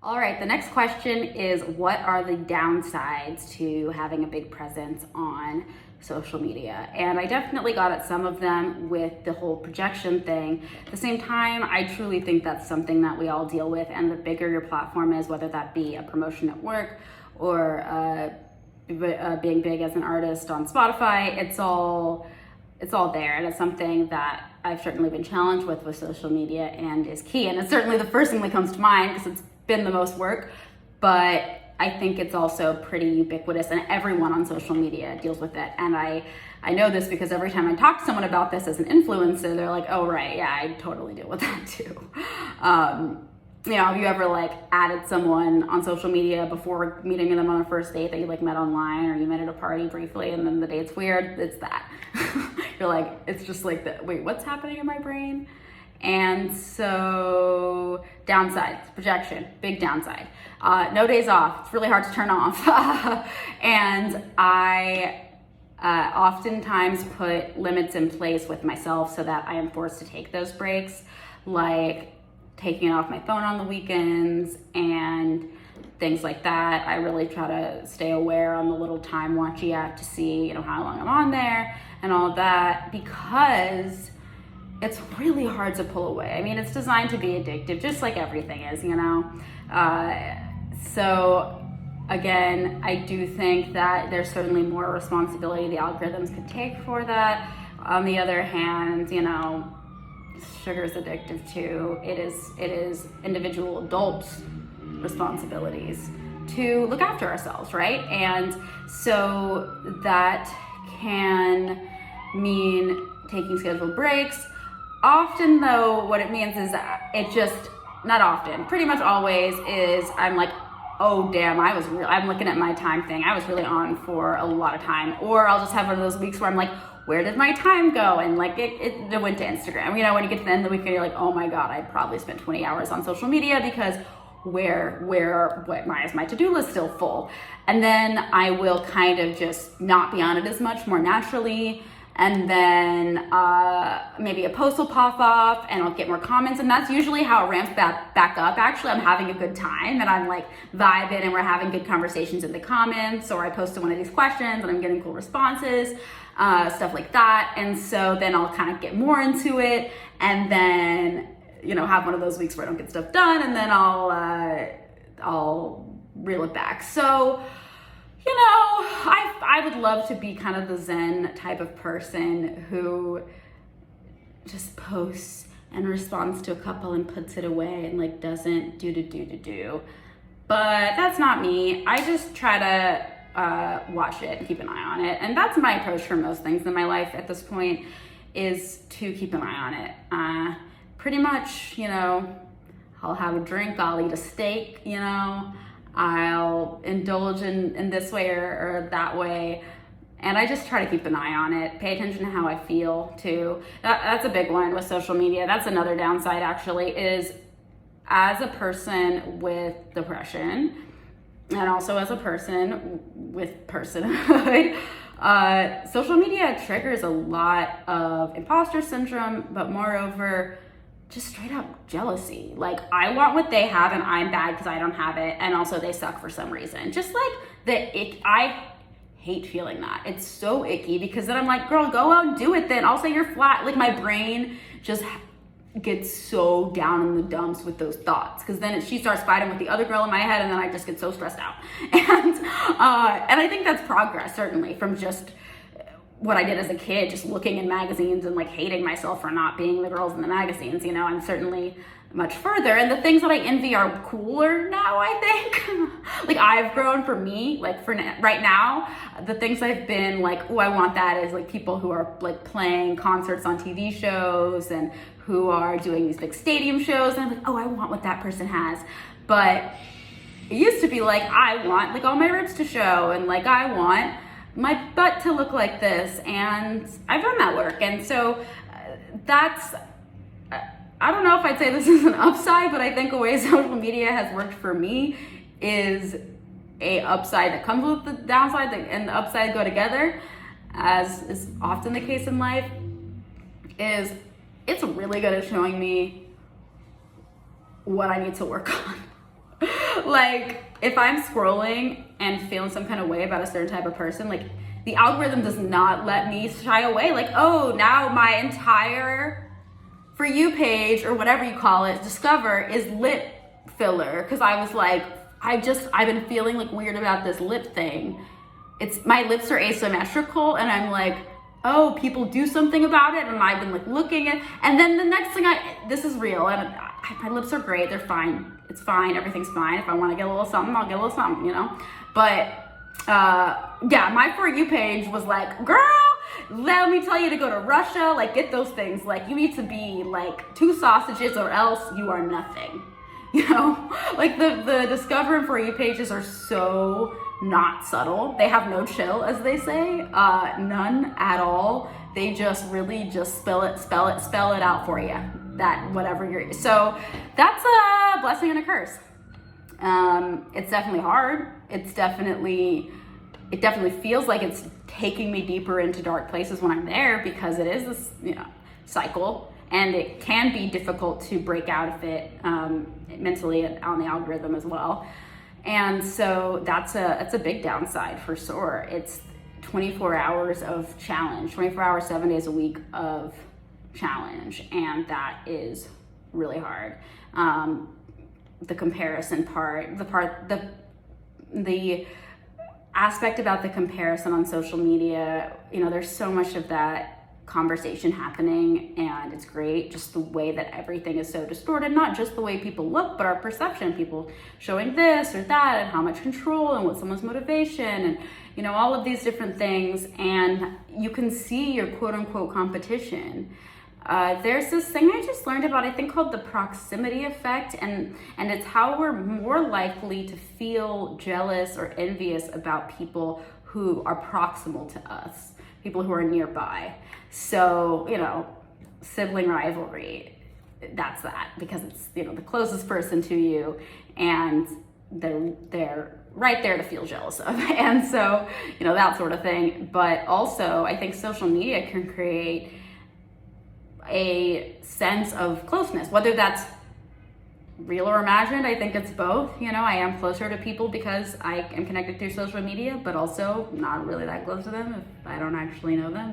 All right, the next question is, what are the downsides to having a big presence on social media? And I definitely got at some of them with the whole projection thing. At the same time, I truly think that's something that we all deal with, and the bigger your platform is, whether that be a promotion at work or being big as an artist on Spotify, it's all there, and it's something that I've certainly been challenged with social media and is key. And it's certainly the first thing that comes to mind because it's been the most work, but I think it's also pretty ubiquitous, and everyone on social media deals with it. And I know this because every time I talk to someone about this as an influencer, they're like, oh right, yeah, I totally deal with that too. Have you ever added someone on social media before meeting them on a first date that you met online, or you met at a party briefly and then the date's weird? It's that. You're like, it's just like, wait, what's happening in my brain? And so downsides, projection, big downside. No days off. It's really hard to turn off. And I oftentimes put limits in place with myself so that I am forced to take those breaks, like taking off my phone on the weekends and things like that. I really try to stay aware on the little time watchy app to see, how long I'm on there and all of that, because it's really hard to pull away. I mean, it's designed to be addictive, just like everything is, So again, I do think that there's certainly more responsibility the algorithms could take for that. On the other hand, sugar is addictive too. It is individual adults' responsibilities to look after ourselves, right? And so that can mean taking scheduled breaks. Often though, what it means is not often, pretty much always is I'm like, oh damn, I'm looking at my time thing. I was really on for a lot of time. Or I'll just have one of those weeks where I'm like, where did my time go? And it went to Instagram. When you get to the end of the week, you're like, oh my God, I probably spent 20 hours on social media because why is my to-do list still full? And then I will kind of just not be on it as much, more naturally. And then maybe a post will pop off and I'll get more comments, and that's usually how it ramps back up. Actually, I'm having a good time and I'm vibing and we're having good conversations in the comments, or I posted one of these questions and I'm getting cool responses, stuff like that. And so then I'll kind of get more into it, and then have one of those weeks where I don't get stuff done, and then I'll reel it back. So I would love to be kind of the Zen type of person who just posts and responds to a couple and puts it away and doesn't do. But that's not me. I just try to watch it and keep an eye on it. And that's my approach for most things in my life at this point, is to keep an eye on it. Pretty much, I'll have a drink, I'll eat a steak, I'll indulge in this way or that way, and I just try to keep an eye on it, pay attention to how I feel too. That's a big one with social media. That's another downside actually, is as a person with depression and also as a person with personhood, social media triggers a lot of imposter syndrome, but moreover, just straight up jealousy. I want what they have and I'm bad because I don't have it, and also they suck for some reason. Just I hate feeling that. It's so icky, because then I'm like, girl, go out and do it then. I'll say you're flat. My brain just gets so down in the dumps with those thoughts, because then she starts fighting with the other girl in my head, and then I just get so stressed out. And I think that's progress, certainly, from just what I did as a kid, just looking in magazines and hating myself for not being the girls in the magazines. I'm certainly much further, and the things that I envy are cooler now, I think. I've grown, for me, right now, the things I've been oh, I want that, is people who are playing concerts on TV shows and who are doing these big stadium shows, and I'm like, oh, I want what that person has. But it used to be I want all my ribs to show, and I want my butt to look like this, and I've done that work. And so that's, I don't know if I'd say this is an upside, but I think a way social media has worked for me is a upside that comes with the downside, and the upside go together, as is often the case in life, is it's really good at showing me what I need to work on. Like, if I'm scrolling and feeling some kind of way about a certain type of person, like, the algorithm does not let me shy away. Like, oh, now my entire For You page, or whatever you call it, Discover, is lip filler. Because I was like, I've been feeling like weird about this lip thing. My lips are asymmetrical, and I'm like, oh, people do something about it, and I've been like looking at, and then the next thing this is real, and my lips are great, they're fine, it's fine, everything's fine. If I want to get a little something, I'll get a little something, you know. But yeah, my For You page was like, girl, let me tell you to go to Russia, like, get those things, like, you need to be like 2 sausages or else you are nothing, you know. Like, the Discover and For You pages are so not subtle. They have no chill, as they say, none at all. They just really just spell it out for you, that whatever you're, so that's a blessing and a curse. It's definitely hard. It definitely feels like it's taking me deeper into dark places when I'm there, because it is this, you know, cycle, and it can be difficult to break out of it mentally on the algorithm as well. And so that's a big downside for sure. It's 24 hours of challenge, 24 hours, 7 days a week of challenge, and that is really hard. The comparison part, the aspect about the comparison on social media, you know, there's so much of that conversation happening, and it's great, just the way that everything is so distorted, not just the way people look, but our perception, people showing this or that, and how much control, and what someone's motivation, and, you know, all of these different things, and you can see your quote-unquote competition. There's this thing I just learned about, I think, called the proximity effect, and it's how we're more likely to feel jealous or envious about people who are proximal to us, people who are nearby. So, you know, sibling rivalry, that's that, because it's, you know, the closest person to you, and they're right there to feel jealous of. And so, you know, that sort of thing. But also, I think social media can create a sense of closeness, whether that's real or imagined. I think it's both. You know, I am closer to people because I am connected through social media, but also not really that close to them if I don't actually know them.